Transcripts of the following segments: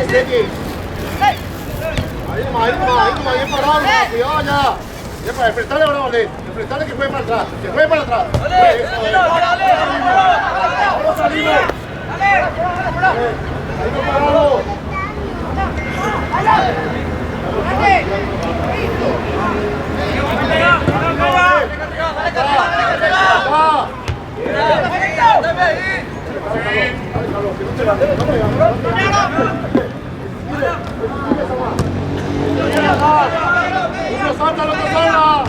Ahí nomás, bien parado, cuidado allá. Ya para enfrentarle, Vale. Enfrentarle que juegue para atrás. Que juegue para atrás. Eso es. Vamos salimos. Ahí no parado. Uno salta, el otro salta.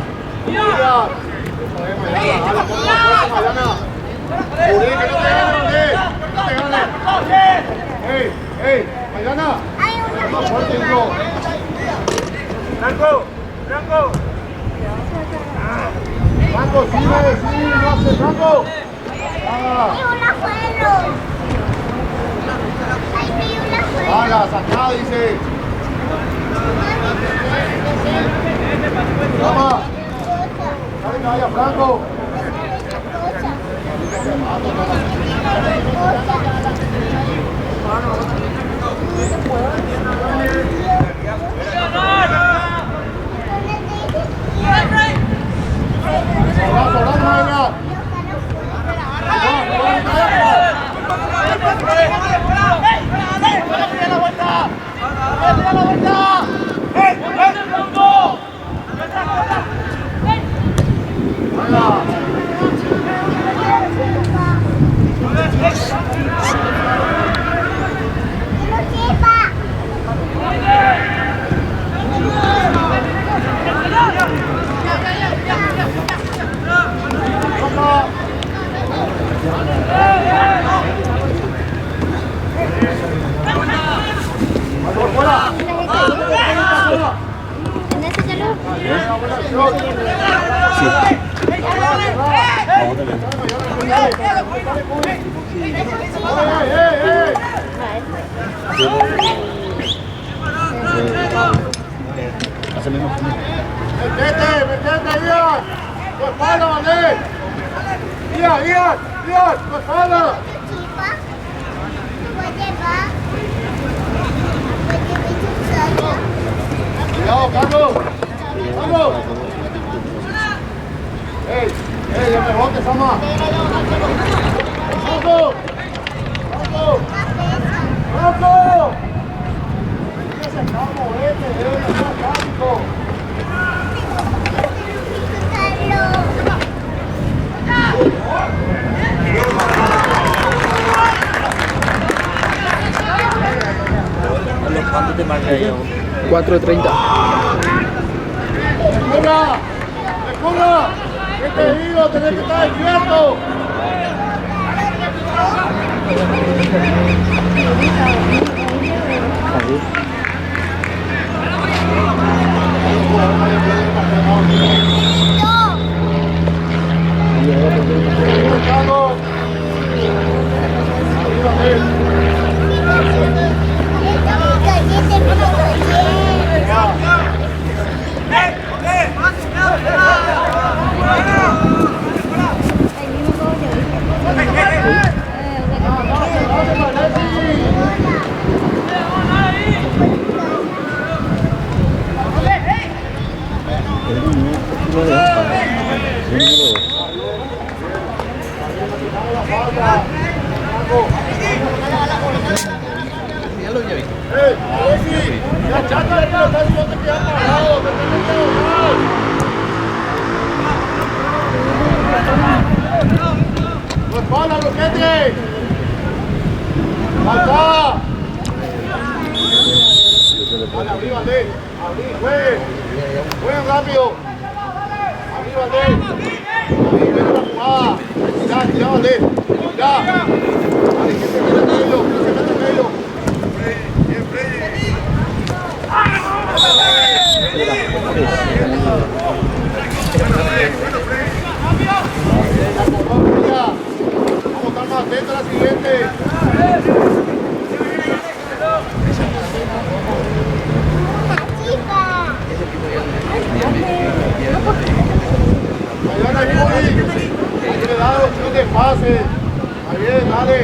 Ey, Maidana. Más fuerte, hijo. Franco. Franco, sigue, no hace Franco. La sacada, dice. Vamos. Dale que vaya Franco. Metete, Ian. Tu espalda, Vale. Ian, tu espalda. Cuidado, Carlos. Ey, el rebote, Sama. ¡Vamos! ¡Que se acaba de moverte, táctico! ¿Cuánto te marca ahí? 4:30. ¡Descubra! ¿Qué te digo? Tenés que estar despierto. Jueguen rápido. Arriba, ya, Vale. Ya. Vale, que se mete en medio, Bien, Freddy. Vamos a estar más atentos a la siguiente. Hay que dar opción de pase. Ahí es, dale.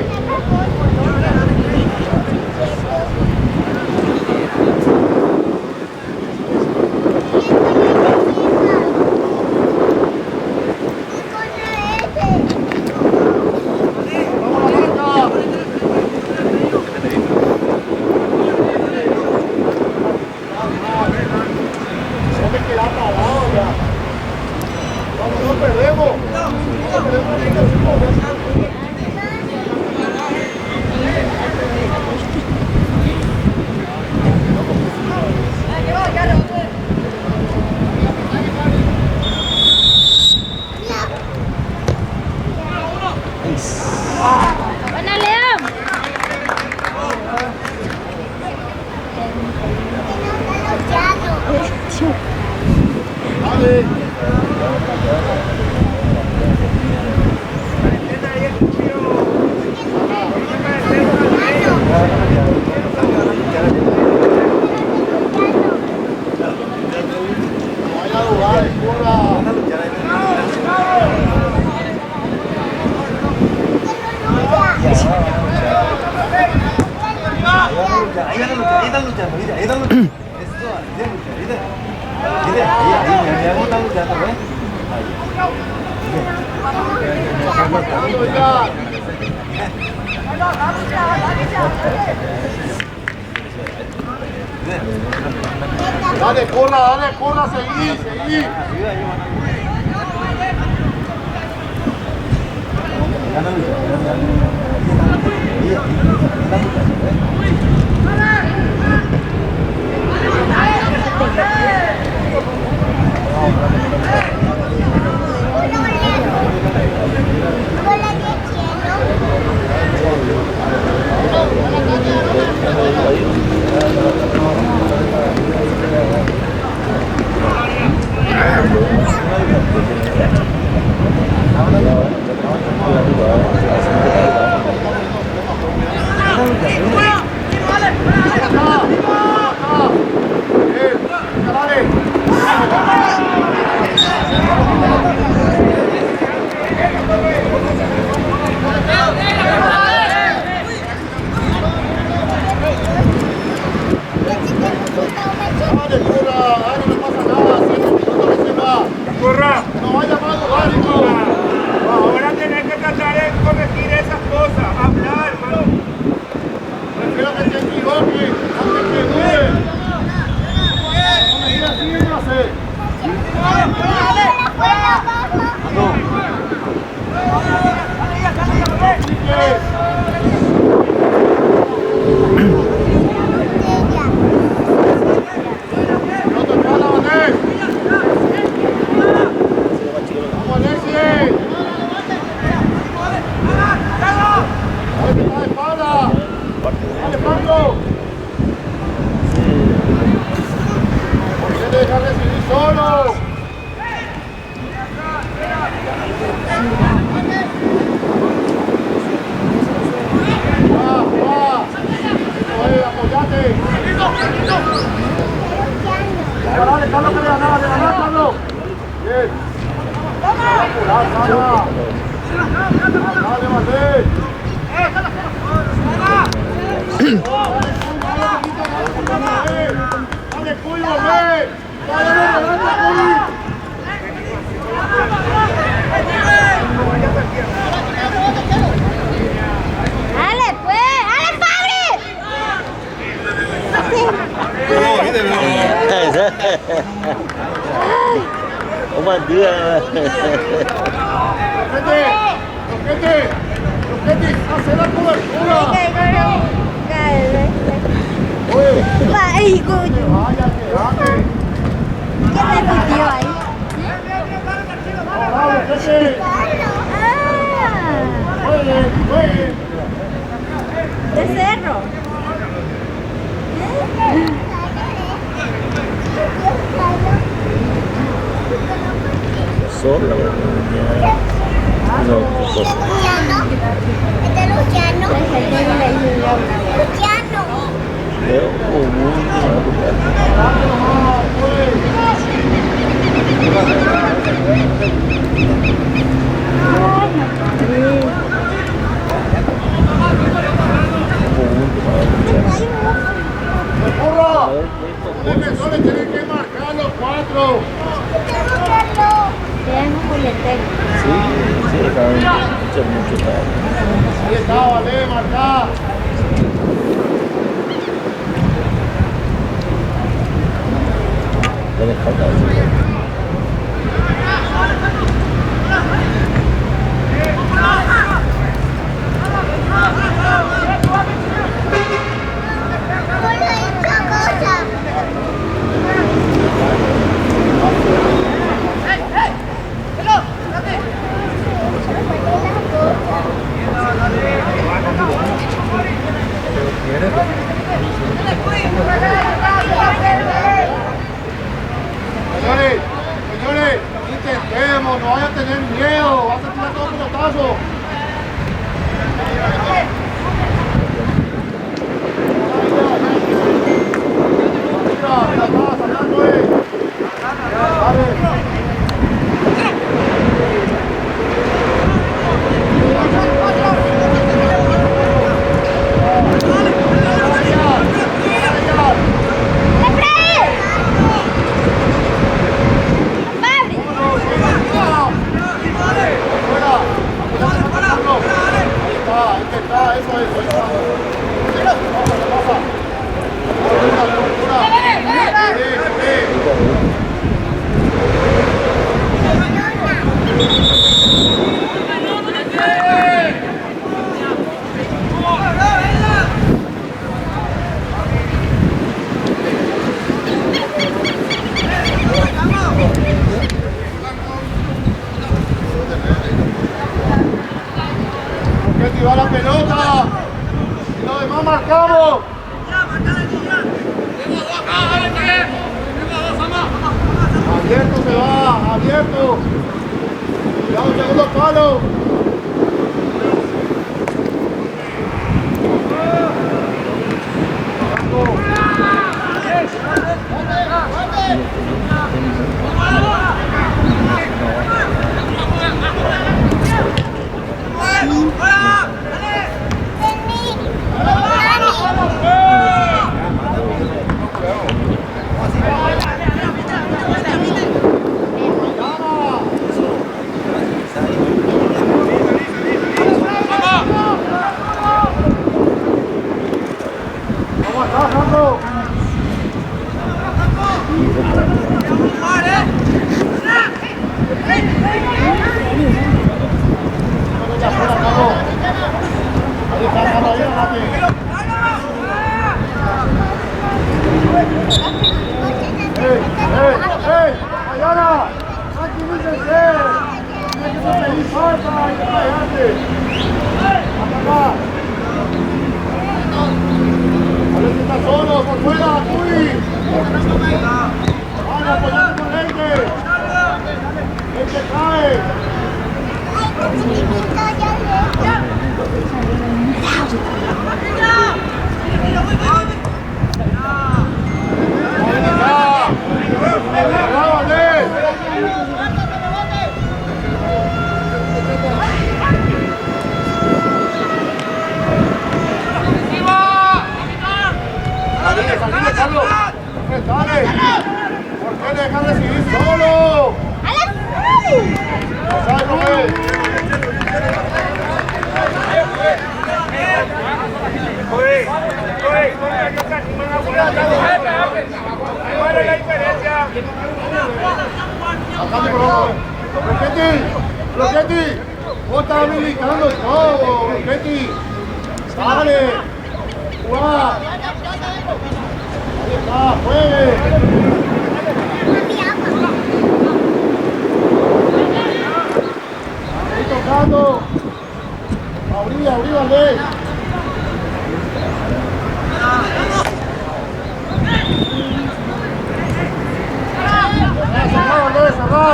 Dale, corra, seguí. Ahora tenés que tratar de corregir esas cosas, hablar, hermano. Prefiero que te equivoques antes que dude. No me digas así, no sé. Uma dia. Roquete, hace la cobertura. Ay, coño. Vaya, quédate. ¿Qué me metió ahí? Bravo, Roquete. Juegue. De cerro. Sola, no, cosa. Veo Los defensores tienen que marcar los 4. Sí, mucho tarde. Ahí está, vale, marca. Le falta. marcamos. Abierto se va, abierto. Cuidado, segundo palo. Vamos acá, Franco. Ahí está, Carlos, ahí, rápido. ¡Ey! ¡Ayana! ¡Tranquilícense! ¡Hay que no pedir falta! ¡Hay que callarse! ¡Hasta acá! A ver si está solo, por fuera, Cuy. Vamos, apoyando con Leite. Leite cae. Carlos, dale. ¿Por qué le dejas decidir solo? ¿Sabes cómo es? ¿Cuál es la diferencia? Bastante por favor. Bloquetti. Vos estás habilitando todo, Bloquetti. Dale. Jugá. Ahí está, juegue. Ahí tocando. Abrí, dale. Cerrá.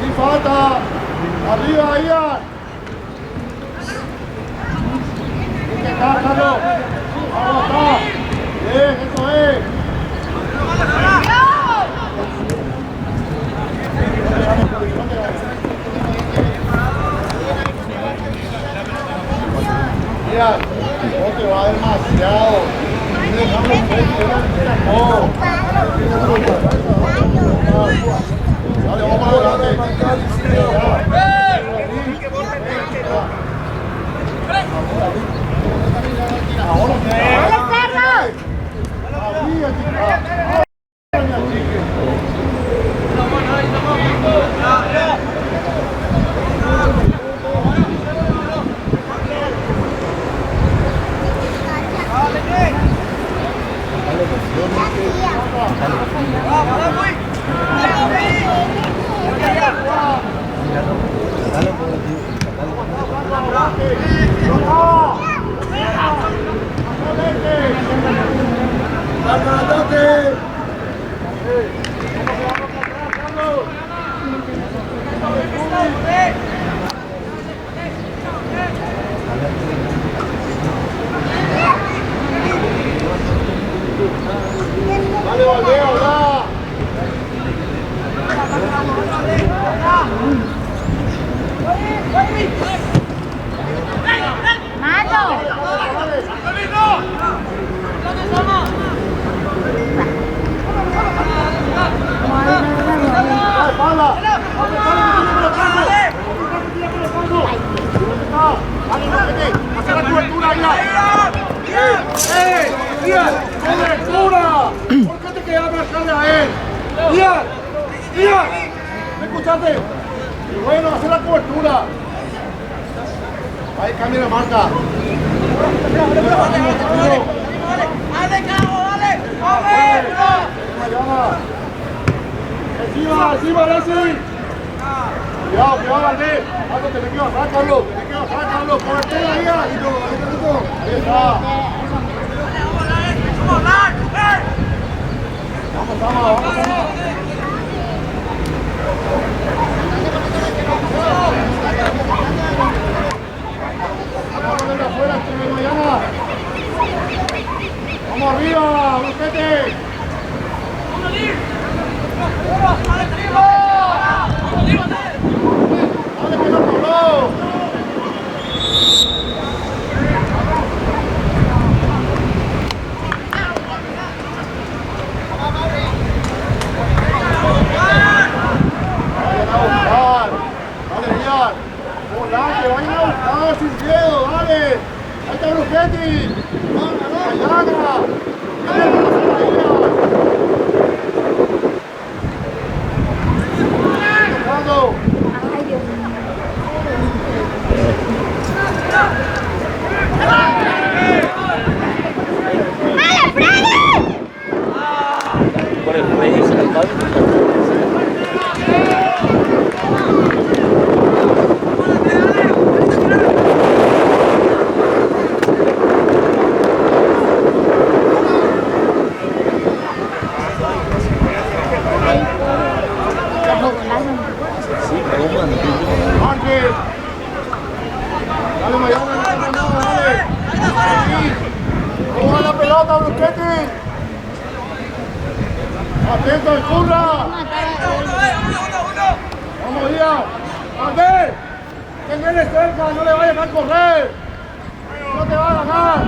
Sin falta. Arriba, Ian. Hay que estar, Carlos. Vamos acá. Bien, eso es. Mira, no te va demasiado. Dale, vamos adelante. Ahora, ¿Me escuchaste? Y bueno, hacer la cobertura. Ahí cambia la marca. Encima, Leslie. Cuidado, Valdés. Tenés que bajar, Carlos. Cobertura ahí, ahí está. Vamos. Vamos arriba, Busquete. Dale que no cobró. Volante, vayan a buscar sin miedo, dale. Ahí está Bruschetti. Gana. Ay, Dios mío. Por el rey se la paga. Dale, Mariana, dale. Coja la pelota, Bruschetti. Atento, curra. Vamos, Díaz. Valdés. Tenele cerca, no le vayas a correr. No te va a ganar.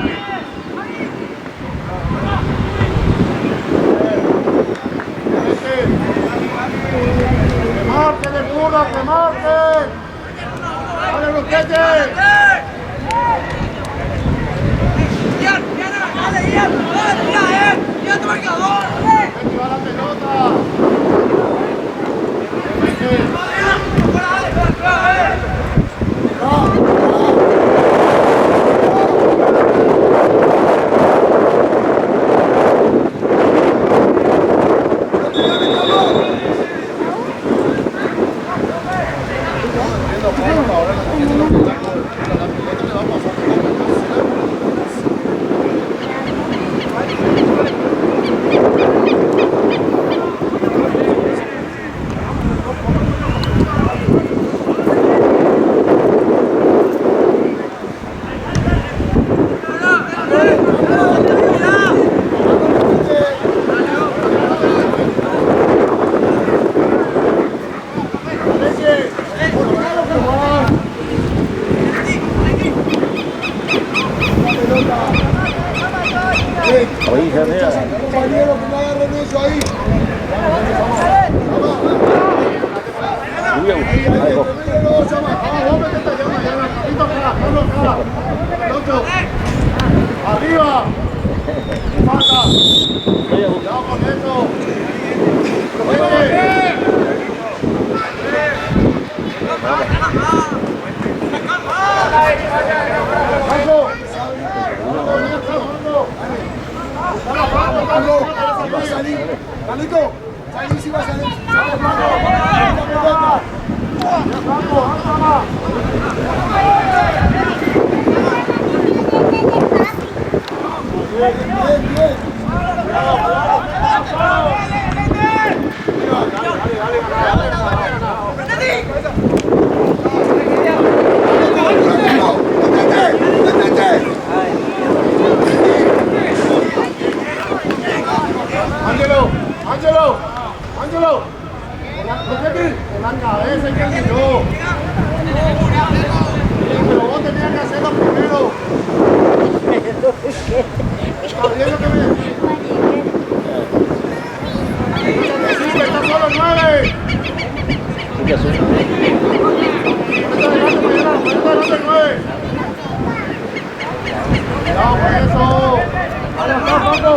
¡Remate de curva, remate! ¡Dale, Bruschetti! ¡Aquí va la pelota! Ahí, mira. Compañero, que no agarren eso ahí. Arriba. Falta. Cuidado con eso. Carlito, salí si va a salir. Ángelo, con la cabeza que tiró. Pero vos tenías que hacerlo primero. ¿Está bien lo que me decís? Está solo 9. ¿Qué haces? Está adelante, adelante 9. Cuidado con eso. Vale, acá, Paco.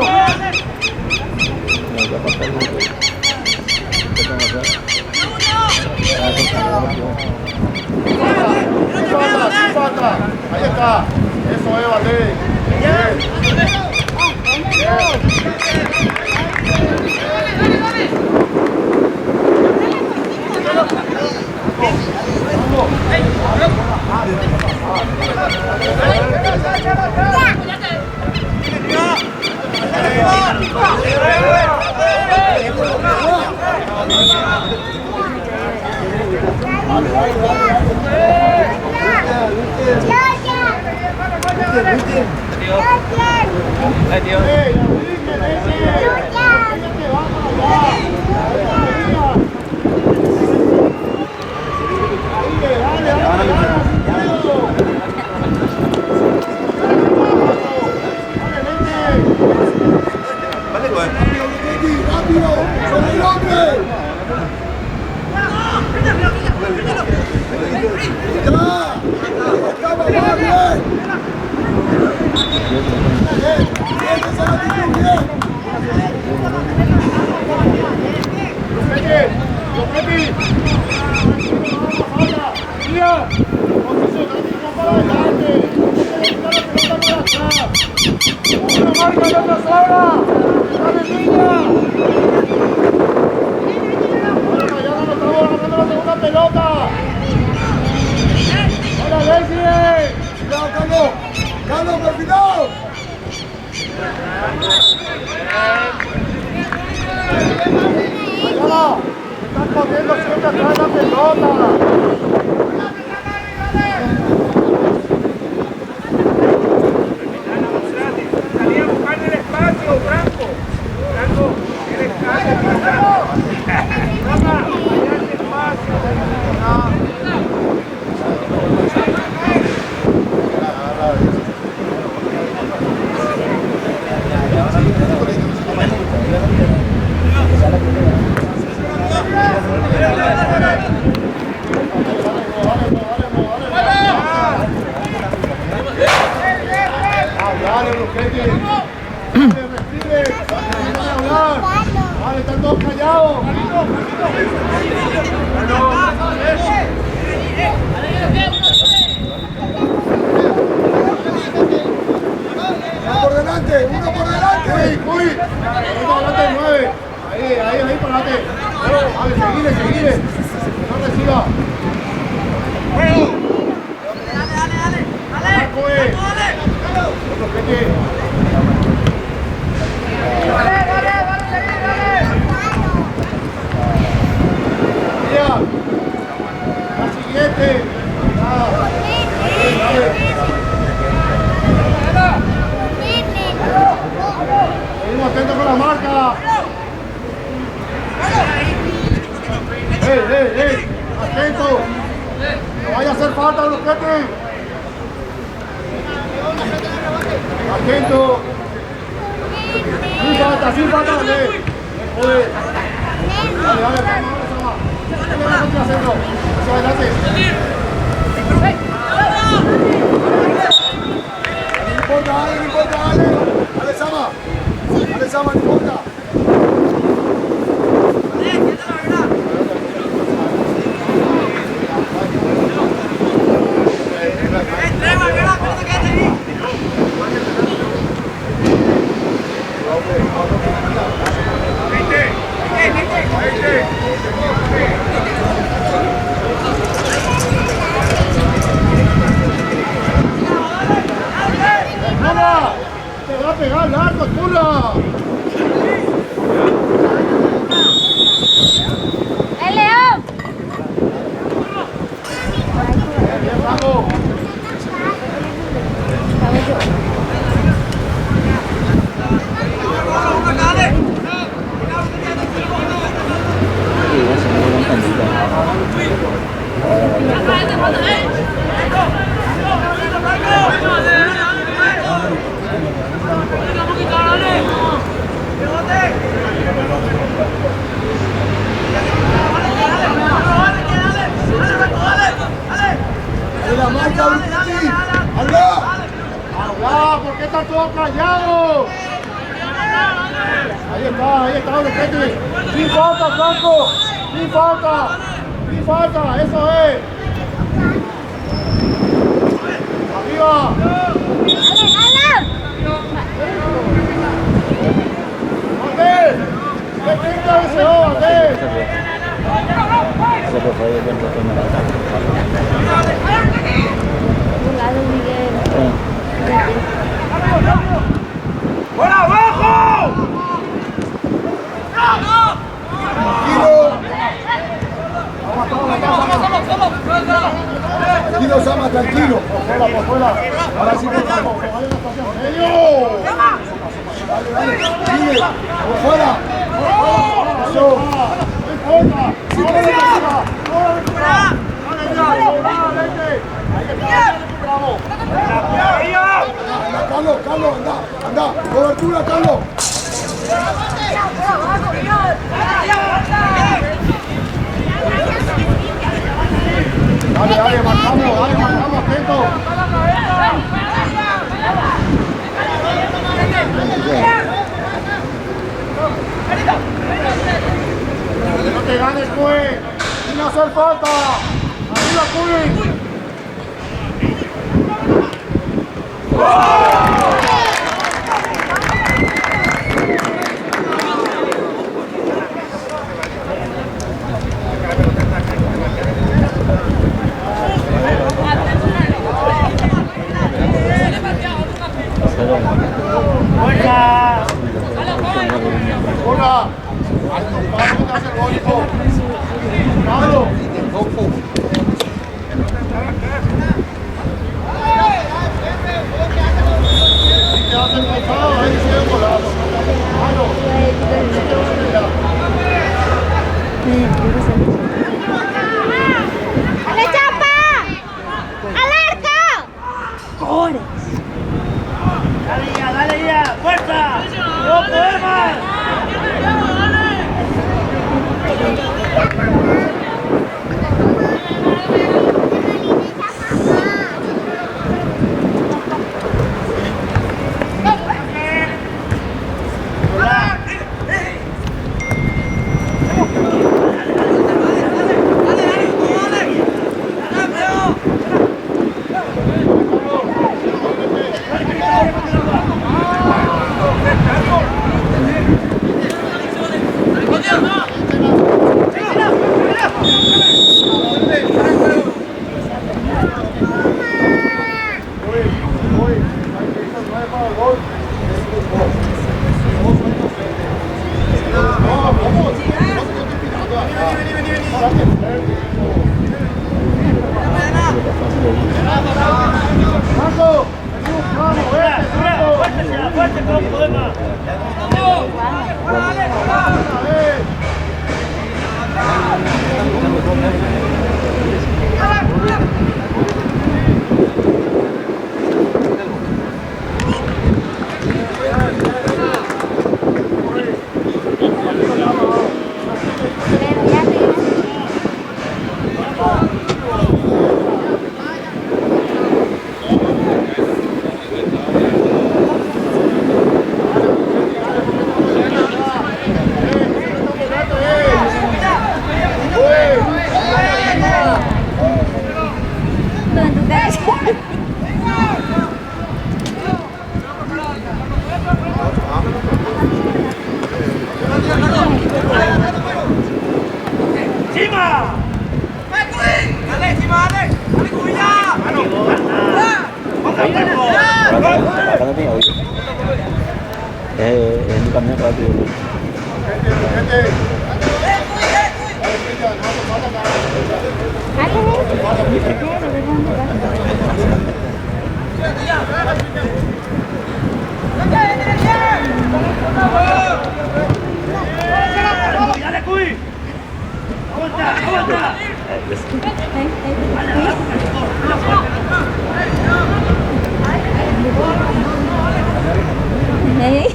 tranquilo, por fuera. Ahora sí que vamos, que vaya la estación. ¡Medio! Dale, dale, sigue, por fuera. Eso, no importa. Sí, por encima. Anda, Carlos, anda, cobertura, Carlos. Dale, marcamos, atento. No te ganes, pues. Sin hacer falta. Arriba, Curi. Hola. Vamos a hacer gol, hijo. Pablo. ¿Qué hacen pasado? Ahí se ve volado. ¡Ale, Chapa! ¡Al arco! ¡Corre! Dale ya, fuerza. No podemos. Ini camión rápido. Dale, Cuy. Aguanta. Hey.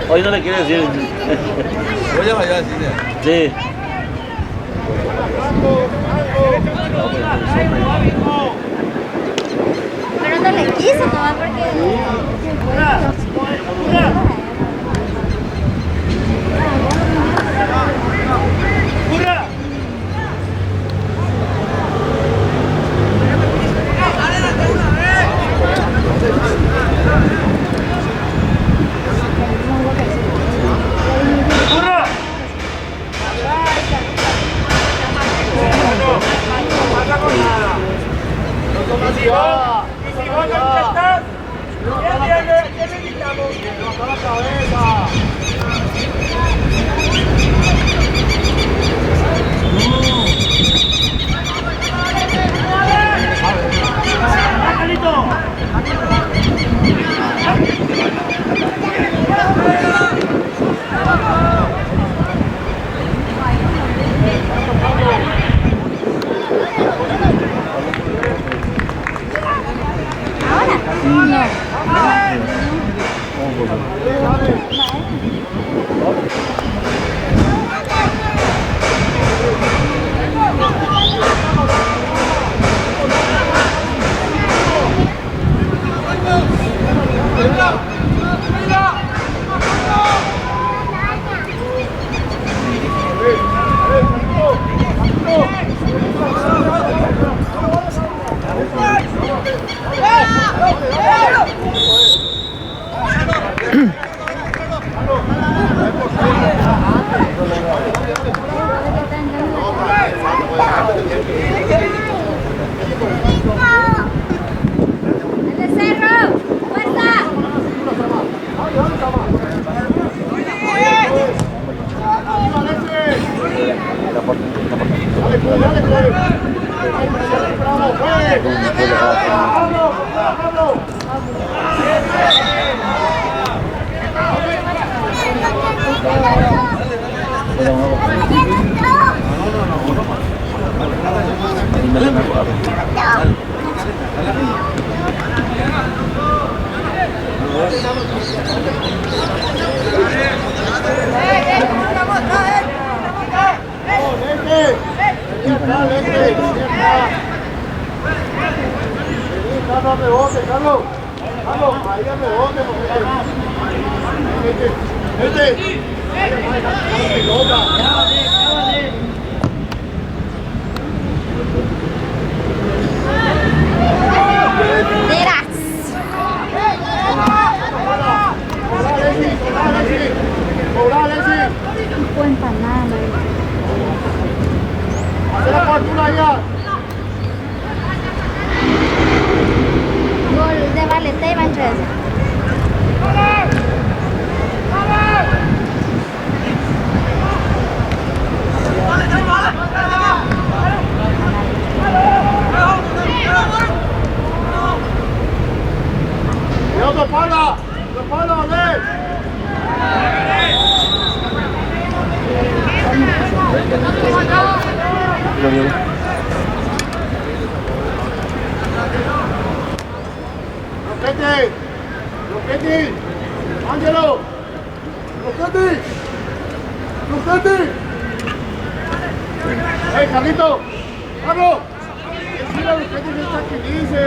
Hoy no le quiere decir. Voy a bailar así. Sí. Pero no le quiso nomás porque... Y si vos no intentás, ¿qué le quitamos? ¡Levanta la cabeza! Gol de Valete y Manchester. Rocchetti! Angelo! Rocchetti! Rocchetti! ¡Hey, Carlito! ¡Carlos! Mira, Rocchetti no está que dice.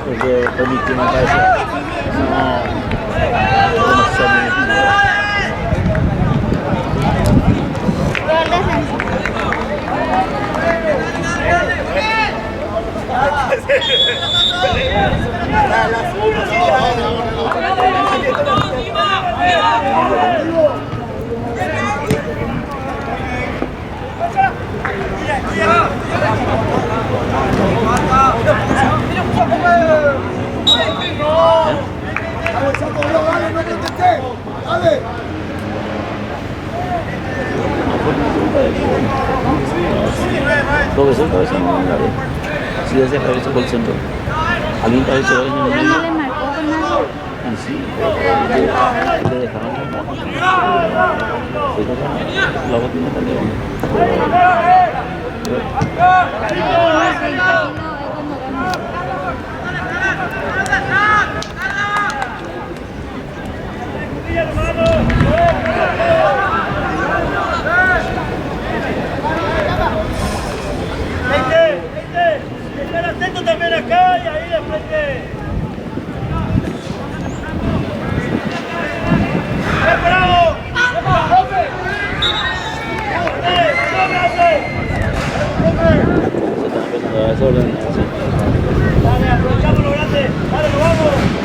Porque permitir uma casa profesor cabeza no la ve. Si hace cabeza por el centro. Alguien cabeza en el Pero no medio. le marcó con nada. Y sí, le dejaron la botina también. Están atentos también acá y ahí de frente. ¡Bravo! Dale, aprovechamos lo grande. Dale, lo vamos.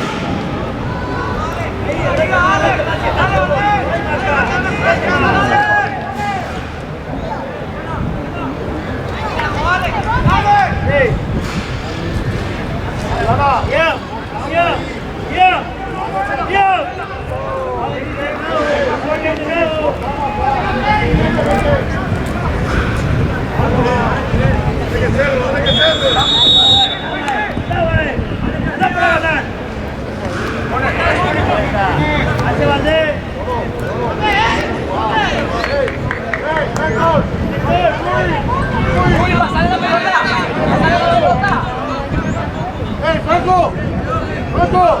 ¡Franco! ¡Franco!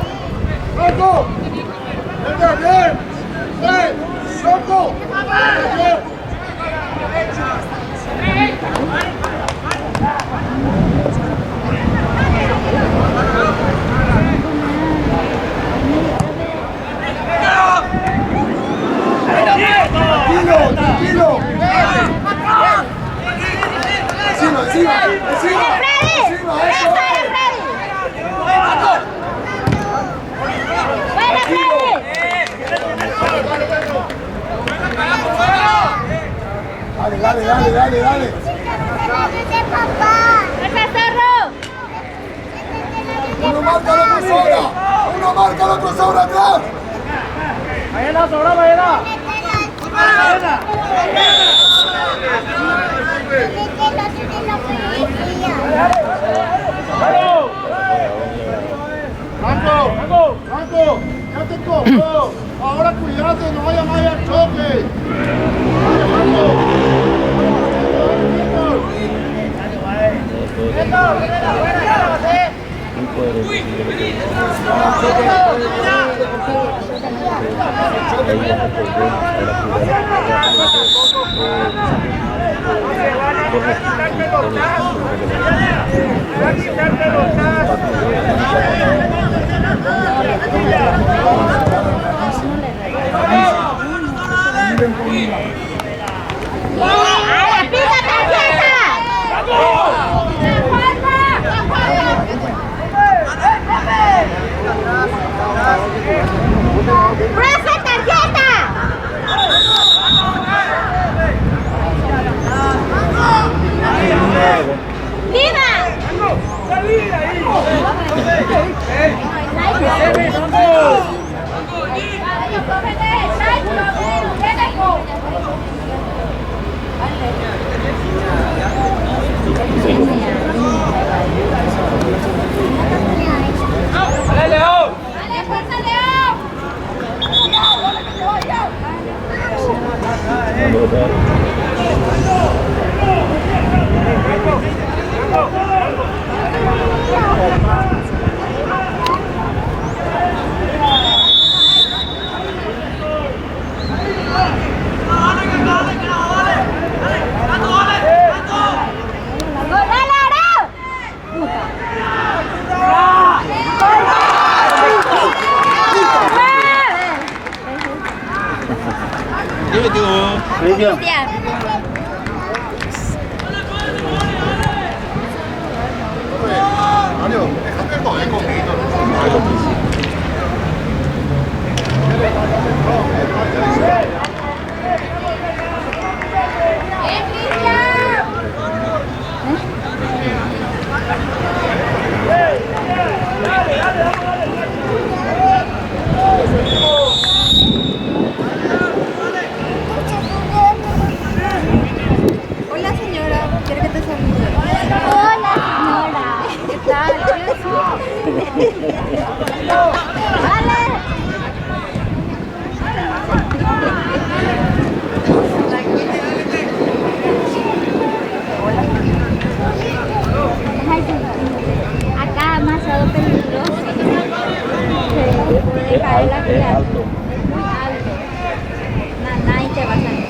¡Franco! ¡Venga, bien! ¡Ven! ¡Franco! ¡Bien! ¡Tranquilo! ¡Tranquilo! ¡Encima, encima! ¡Encima! ¡Encima! ¡Eso! Dale, dale, dale, dale. Uno marca la otra sobra. Uno marca la otra sobra atrás. Ahí la sobra, ahí la. Franco, Franco, ya te cogió. Ahora cuídate, no vaya más al choque. Franco. ¡Profe, tarjeta! ¡Viva! ¡Dale, León! ¡Dale, fuerza, León! ¿Qué metió? Cristian. Mario, déjate el poder conmigo. Hola, señora. ¿Quiere que te salude? Hola, señora. ¿Qué tal? Vale. Acá demasiado peligroso. Se puede caer la Es alto. muy alto. Nadie te va a salir.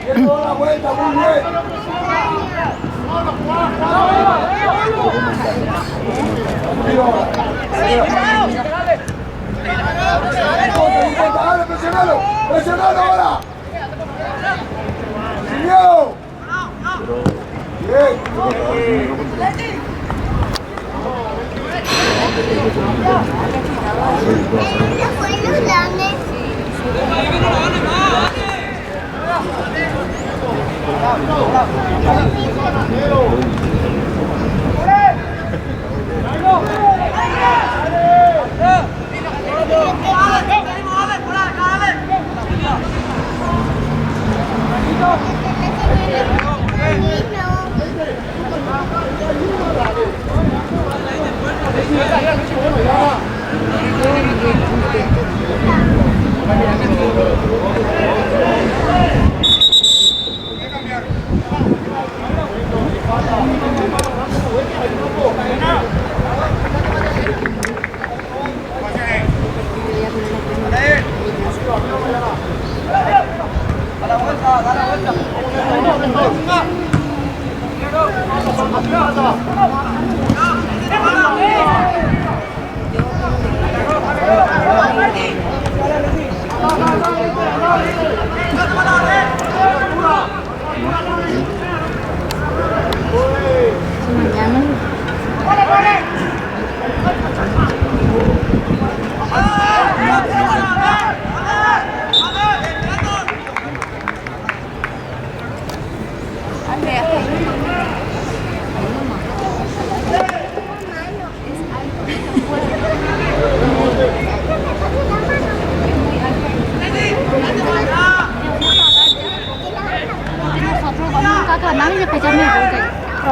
Bien, la vuelta, muy bien. Dale, presionalo, presionalo ahora. Siguió. Bien.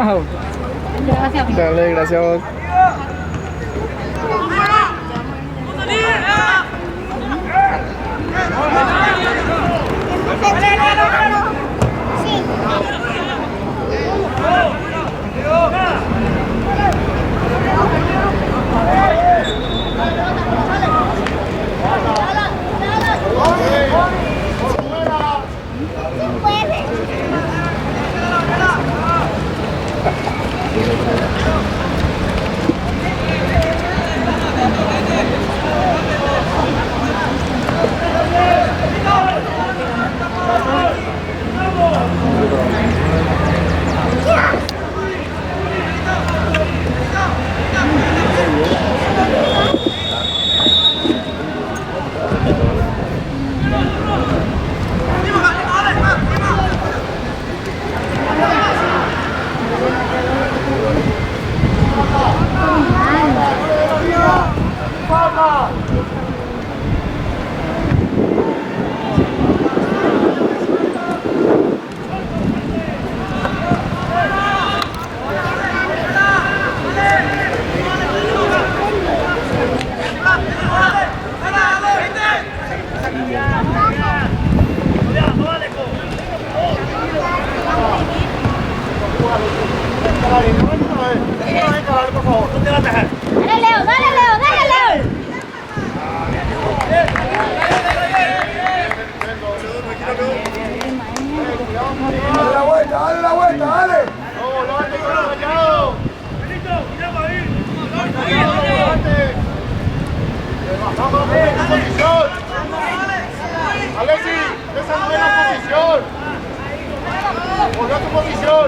Wow. Gracias. Dale, gracias a vos. Dale, Leo, dale, Leo, dale, Leo. Dale la vuelta, dale la vuelta, dale. Alexis, esa no es la posición. Volvió a tu posición.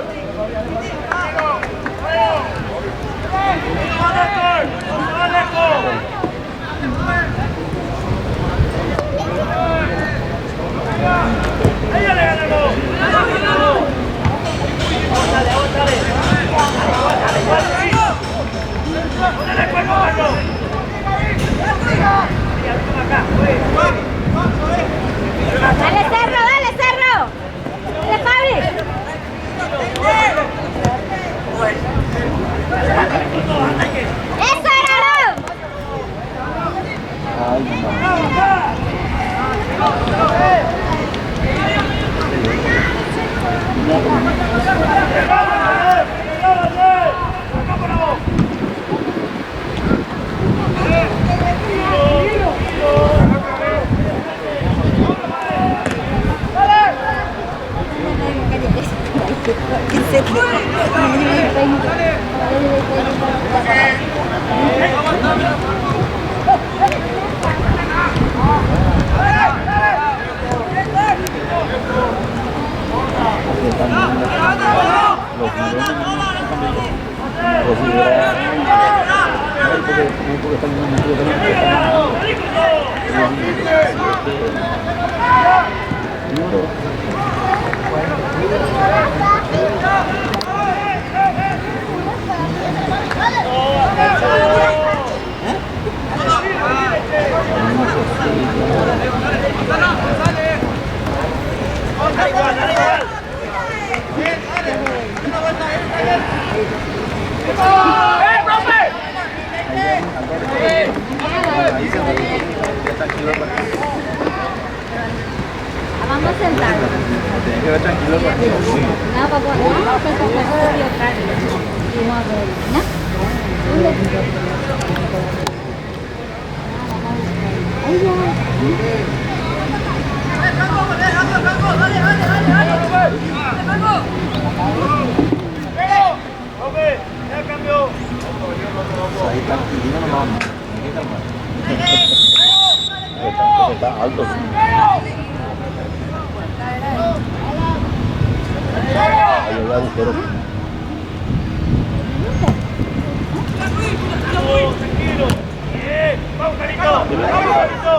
Dale, Cerro, dale, Cerro. Dale, Fabi. ¡Eso era lo! Vamos a sentarnos. Tiene que ver tranquilo el partido. No, papá, no, pues por favor, yo cargo. Y vamos a ver, ¿no? Ay, ya. Ahí tranquilo no vamos. Está alto. Ahí el agujero. Tranquilo. Bien. Vamos, Carito. Vamos, Carito.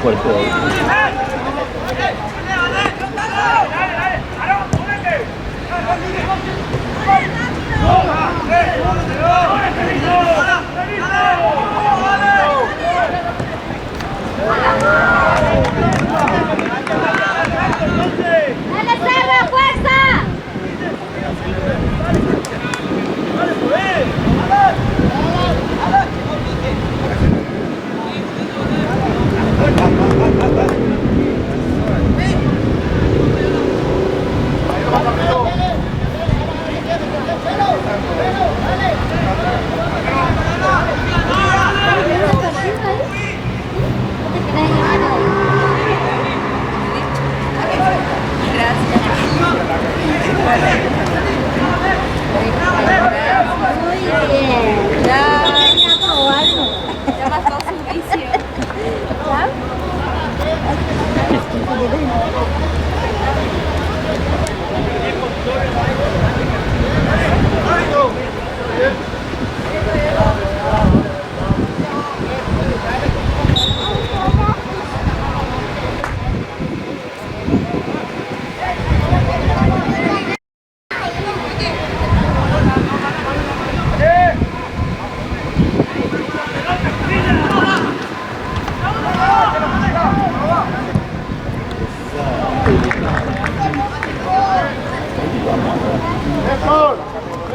fuerte hoy. ¡Dale, Serra, fuerza! Muy bien. Ya venía a probarlo. Ya pasó su vicio. Néstor,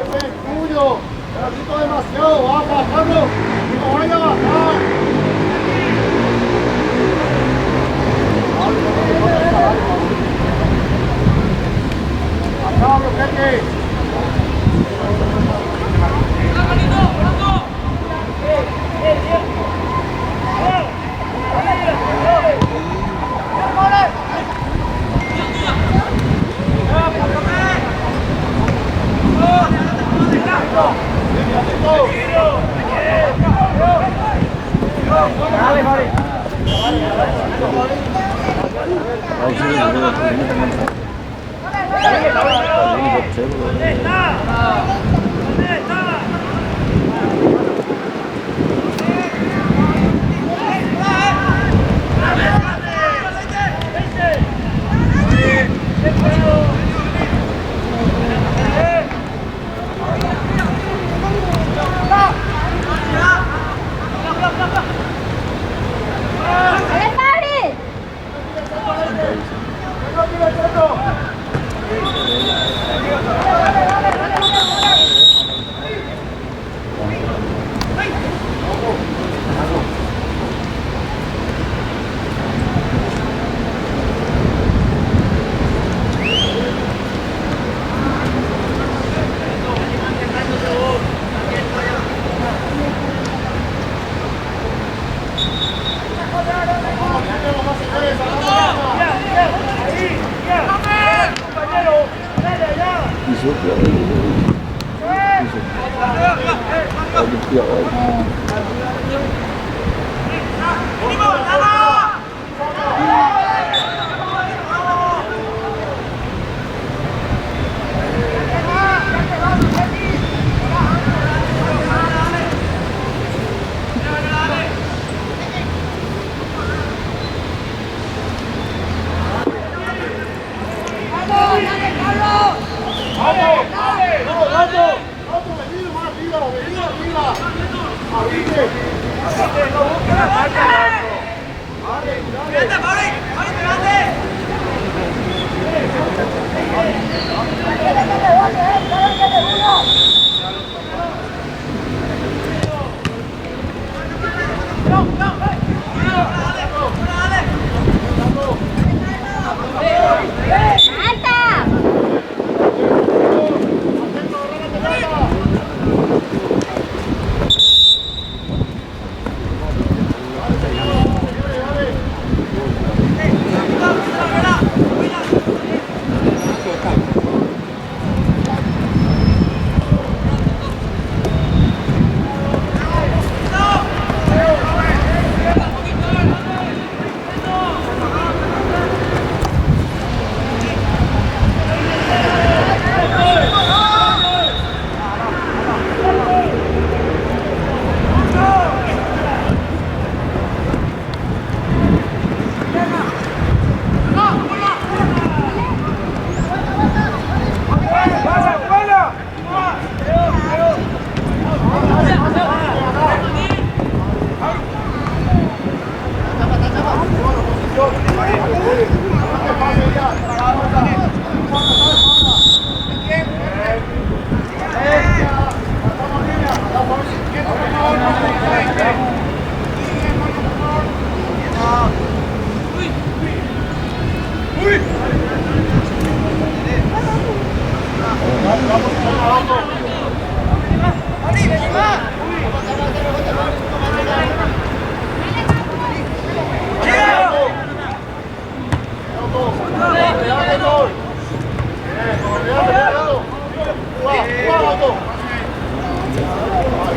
ese es tuyo. Pedacito demasiado. Baja, Carlos. No vaya a bajar. Acá, bloquete. ¡Dale, Pablo!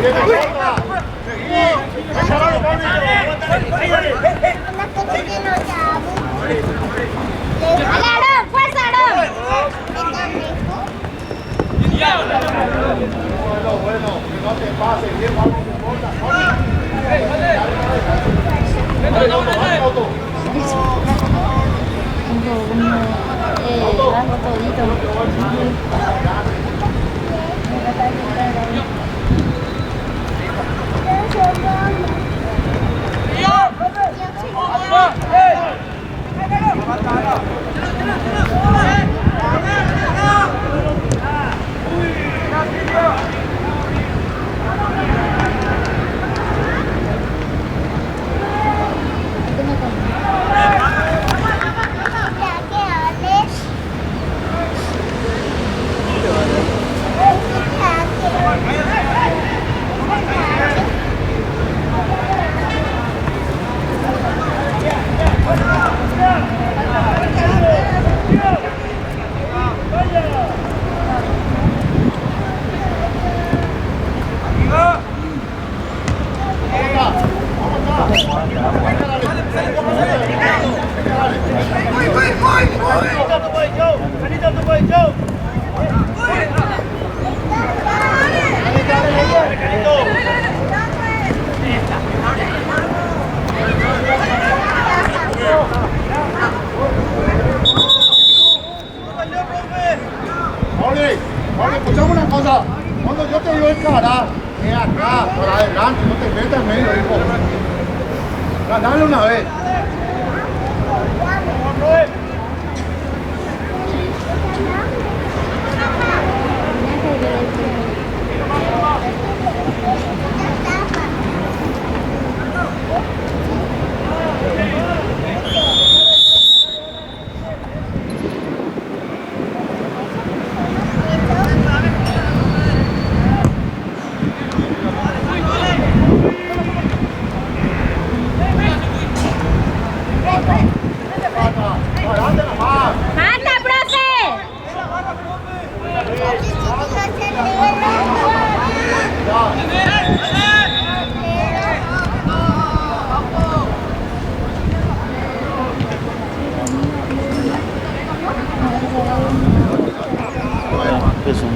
Alarón, fuerza, Aarón. Bueno, que no te pases, bien, vamos, no importa. Algo todito. Jorge, escuchame una cosa. Cuando yo te digo el cara, es acá, por adelante, no te metas en medio, hijo. Dale una vez. ¡Manda, profe! Eso.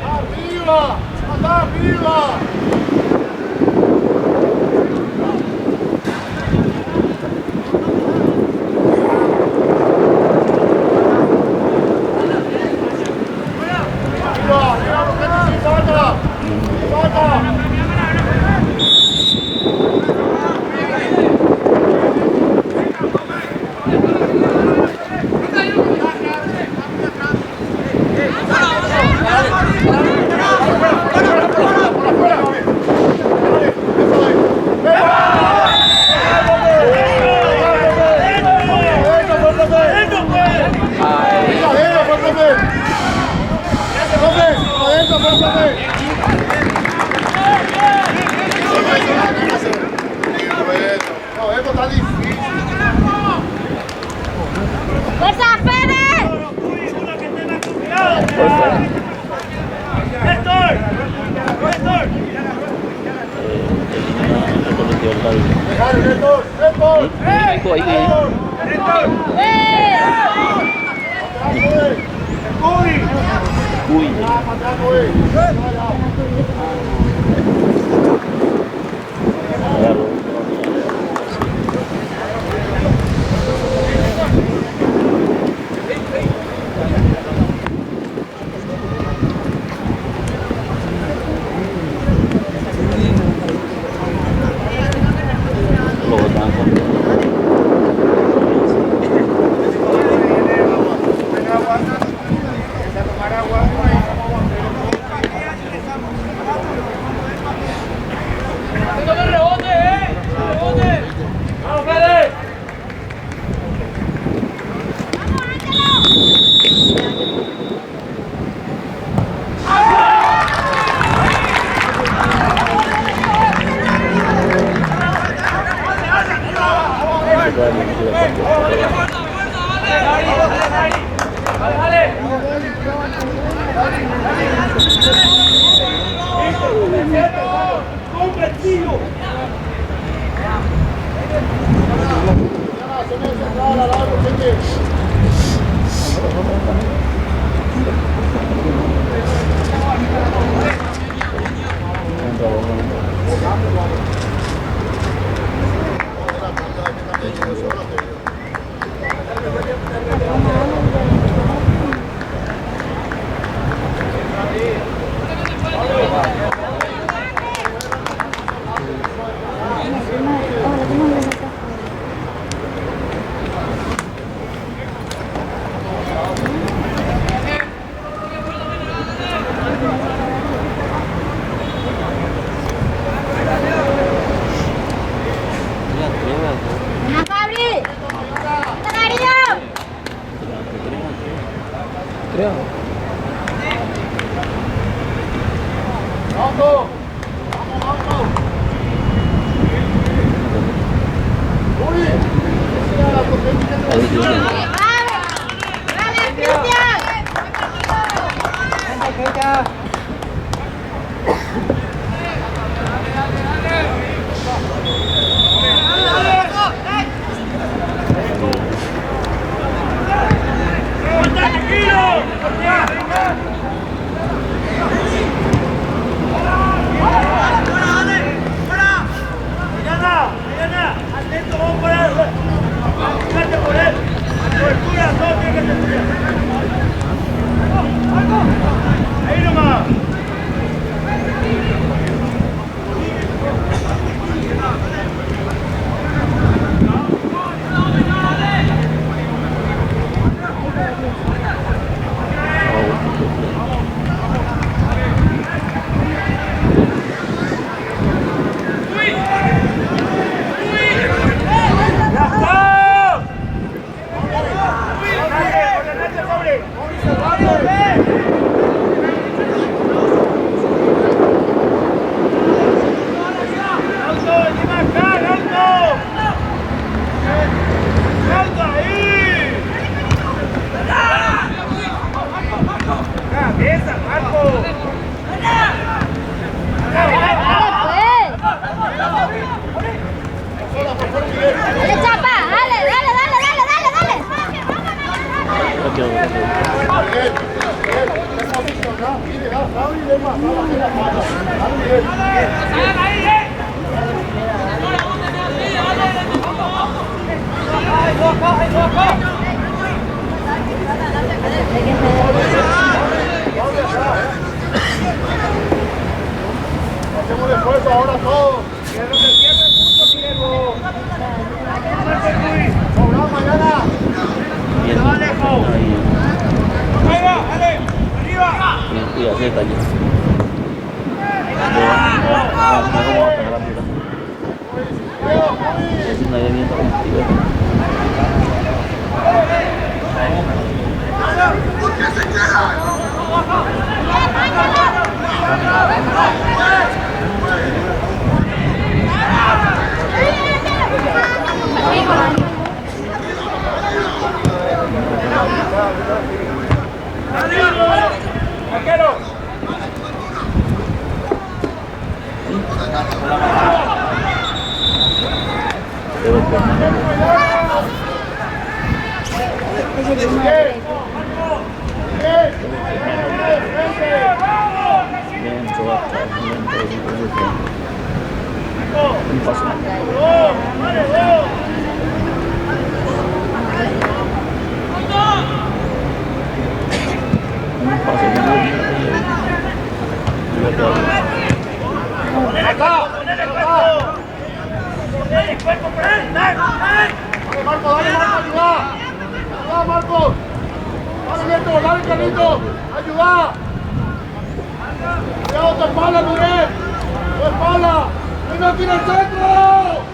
¡Arriba! ¡Anda arriba! No, esto está difícil. ¡Fuerza, Fede! botaban con Hacemos esfuerzo ahora todos. Sobrado mañana. Y hace detalle. Es una herramienta competitiva. ¡Ponele cuerpo! ¡Ponele cuerpo! Marco, ayuda. Ayuda, Marco. Dale, Neto, dale, Carlito. Ayuda. Cuidado, tu espalda, Miguel. Tu espalda. ¡Venga, tira el centro!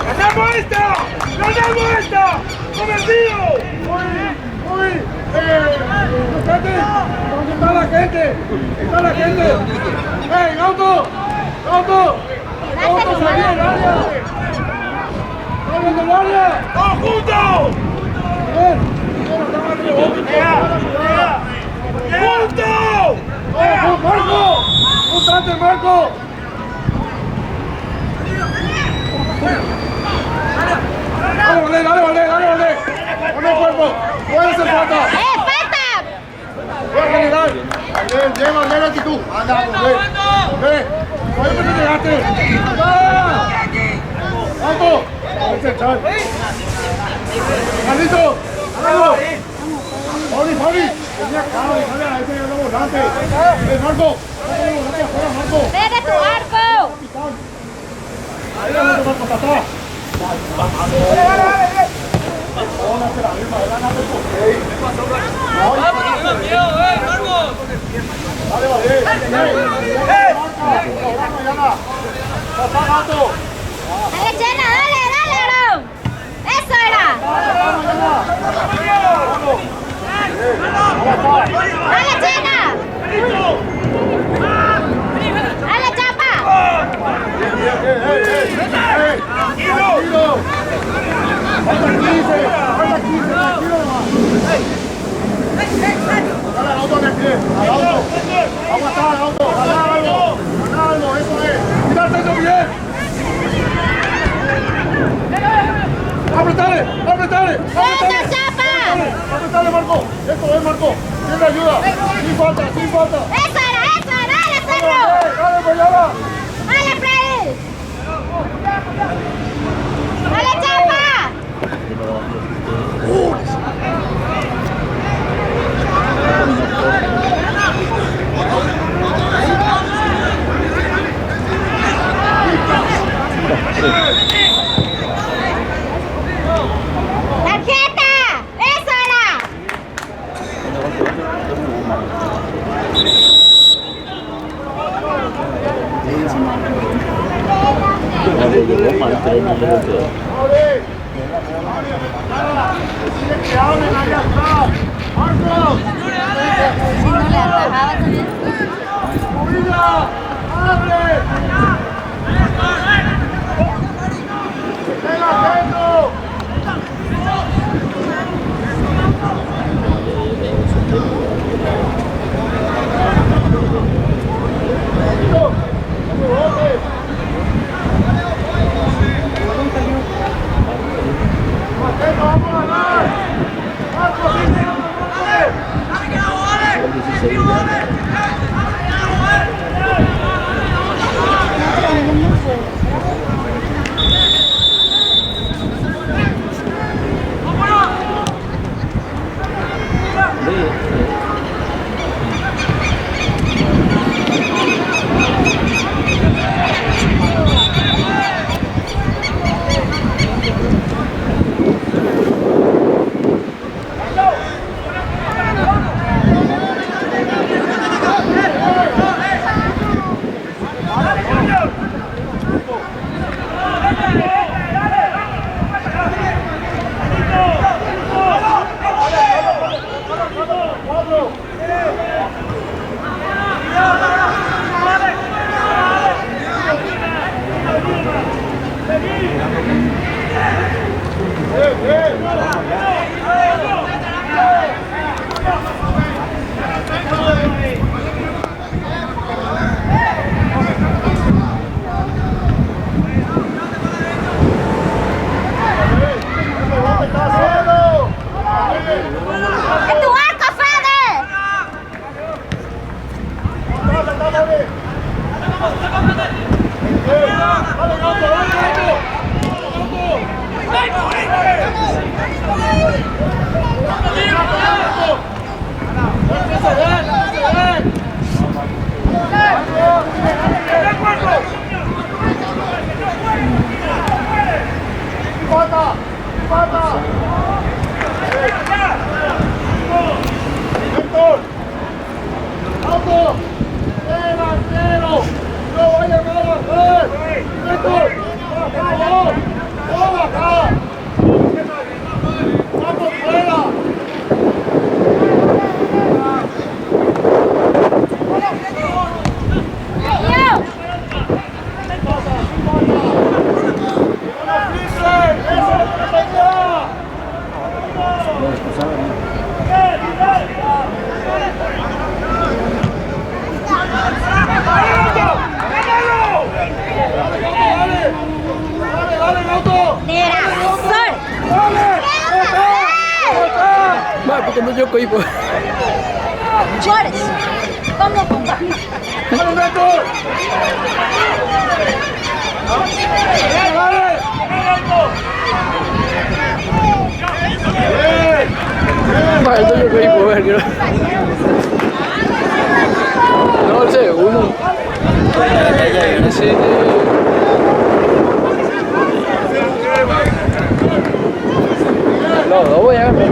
¡Ganamos esta! ¡Ganamos esta! ¡Convencido! ¡Uy! ¿Dónde está la gente? ¡Está la gente! ¡Ey, auto! ¡Auto! ¡Auto, salí del área! ¡Salí del área! ¡Todos juntos! ¡Bien! ¡Juntos! ¡Marco! ¡Juntate, Marco! Dale, Vale. Pon el cuerpo. Puede hacer falta. ¡Falta! Voy a generar. Lleva actitud. Anda, ve. Oye, ¿por qué llegaste? ¡Alto! Ese chal. ¡Carlito! ¡Hágalo! ¡Fauli! Tenía cara de sale a ese volante. Marco! Marco! ¡Vete tu arco! Ahí la Marco para atrás. ¡Dale, Chena! ¡Dale, bro! ¡Eso era! ¡Dale, Chena! ¡Dale, Chapa! Falta 15, tranquilo nomás. Dale al auto, al auto. Aguantar al auto, ganar algo, eso es. Mira el centro bien. Apretale. ¡Eso, Chapa! Apretale, Marco. Eso es, Marco. Tiene ayuda. Sin falta. ¡Eso era! ¡Dale, Cerro! Dale, Boyala. ¡Dale, Freddy! ¡Dale, Chapa! ¡Tarjeta! ¡Eso era! Que hablen allá atrás. Marco. Si no le atajaba también. ¡Movida! ¡Abre! ¡Ven atento! ¡Vamos a ganar! ¡Marco, sí! Cuando yo coipo. Flores. ¿Cómo comprar? ¡Vale, Beto! ¡Vale! Cuando yo coipo, verga. No, el segundo. Sí. No, no voy a ver.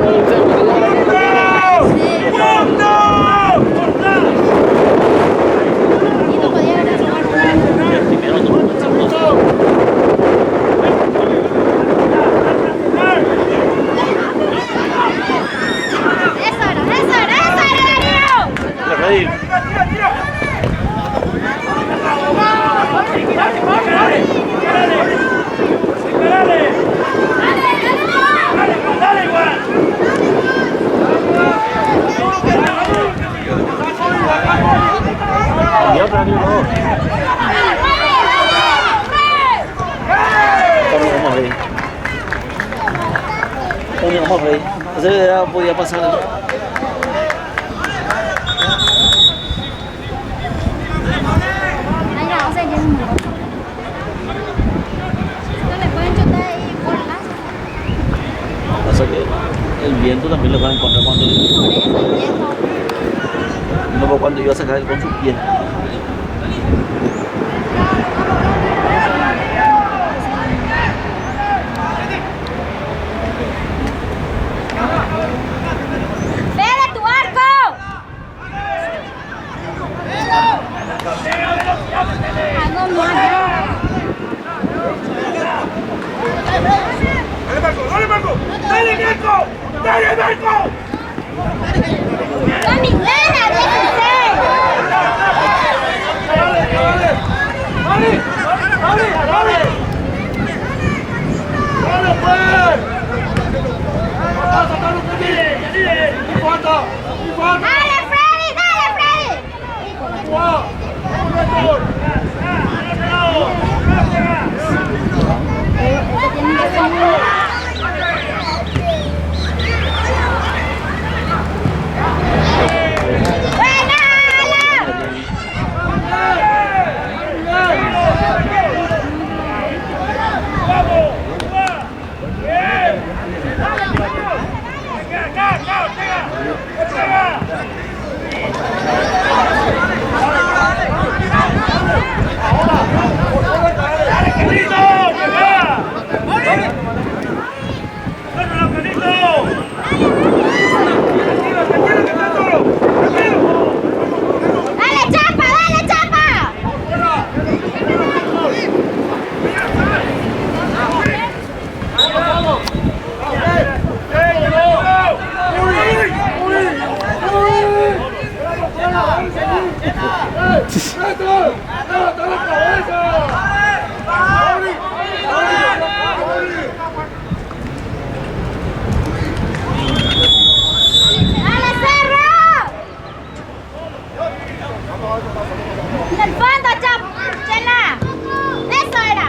Ese ya podía pasar. Ay, no, o sea, ya es muy bueno. No le pueden chutar ahí por lazo. Pasa que el viento también lo va a encontrar cuando. Por eso, el viento. No, pero cuando iba a sacar con sus pies. ¡Vele tu arco! Ah, no, no, ¡Dale, Marco! ¡Dale, Marco! ¡Dale, Marco! ¡Con mi nena, déjense! ¡Dale, Freddy! ¡Dale, Freddy! ¡Buena, Ala! ¡Dale, chapa! ¡Dale, chapa! ¡Dale, Cerro! ¡En el fondo, Chela! ¡Eso era!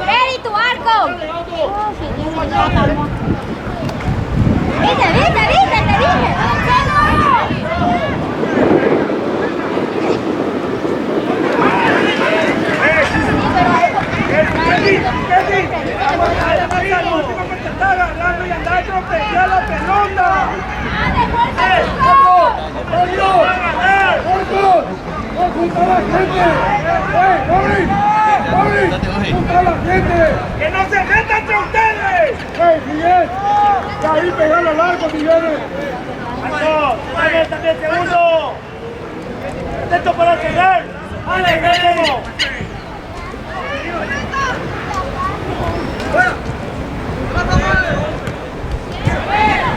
¡Freddy, tu arco! ¡Viste, viste, viste! ¡Te dije! ¡Está agarrando y anda a atropellar la pelota! ¡Que no se meta entre ustedes! ¡Hey, Miguel! ¡Ya ahí pegalo largo, Miguel! ¡Marco! ¡También segundo! ¡Atento para llegar! ¡Ale, Guillermo!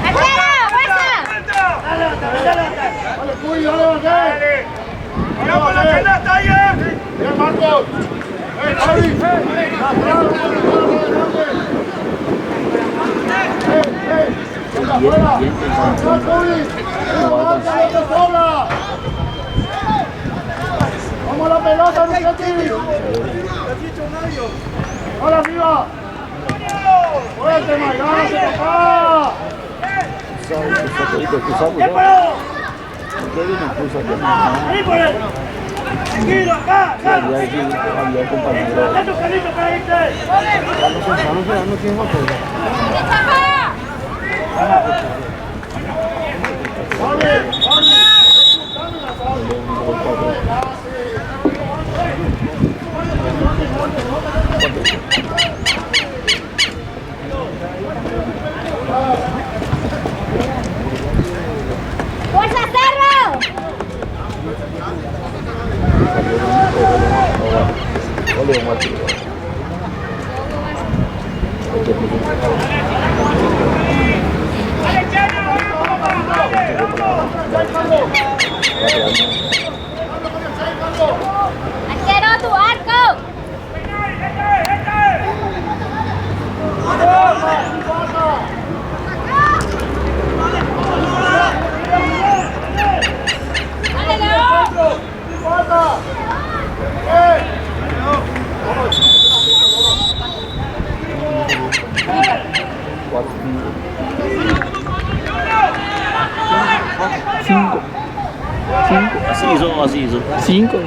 ¡Arquero, fuerza! ¡Adelante, adelante! vamos. Javi. Vamos a la pelota, Miquel. Ahora arriba. Fuerte, Maigana, papá. Tranquilo, acá, acá. ¡Fuerza, Cerro! ¡Arquero, tu arco! Cinco. Así hizo. 5.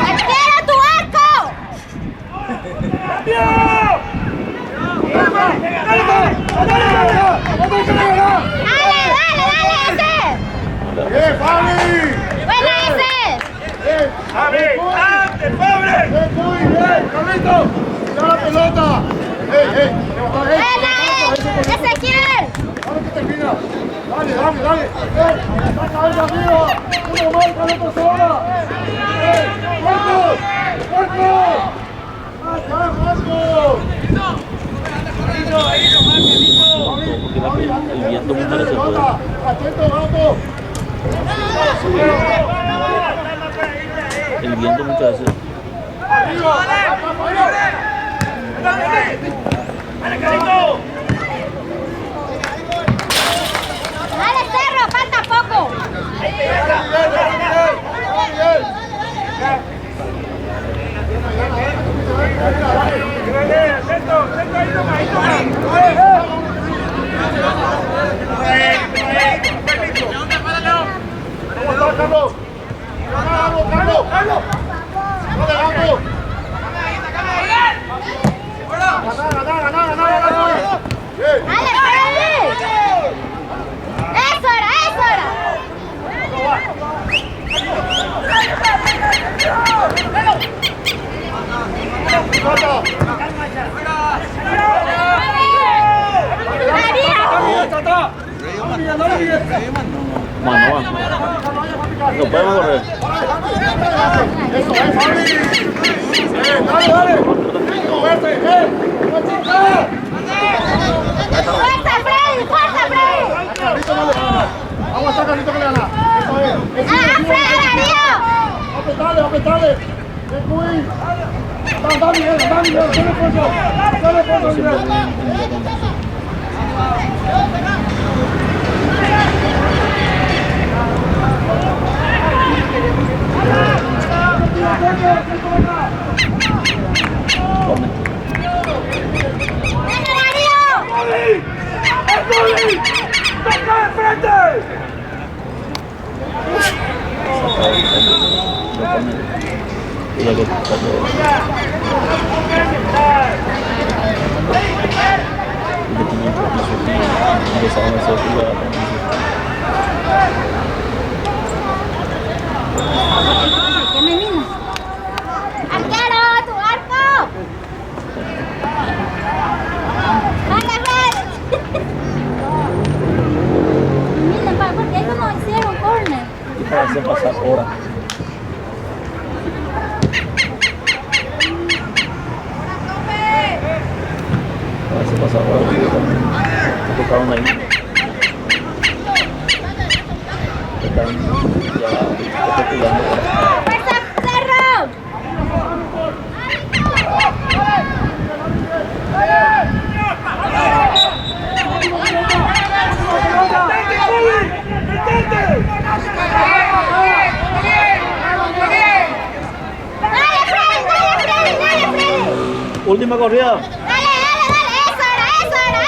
¡Arquero, tu arco! ¡Bien, Fabi! ¡Buena ese! ¡Javi! ¡Antes, pobre! ¡Carlito! ¡Tira la pelota! ¡Ey! ¡Buena! ¡Ezequiel! ¡Ahora que termina! ¡Dale! ¡Saca ahí arriba! ¡Uno marca la persona! ¡Marcos! El viento muchas veces puede. ¡Atento, gato! El viento muchas veces. ¡Dale, Cerro! ¡Falta poco! ¿Cómo estás, Carlos? ¡Carlos! ¡Ganar! ¡Bien! ¡Dale, Freddy! ¡Eso era! Mano, no podemos correr. ¡Eso es, Fabi! ¡Dale! ¡Fuerte! ¡Fuerza, Freddy! Carlito no le gana. Vamos a estar Carlito que le gana. Eso es. ¡A Freddy, Darío! Apretale. ¡Ven, Cuy! ¡Da, Miguel! ¡Dale esfuerzo, Miguel! ¡Venga, Darío! ¡Toca de frente! ¿Qué menino? ¡Arquero, tu arco! ¡Vale, Fred! Mira, ¿por qué ellos no hicieron corner? Para hacer pasar horas. pasado tocaron ahí. Están ya especulando. ¡Fuerza, Cerro! Última corrida. Dale, eso era.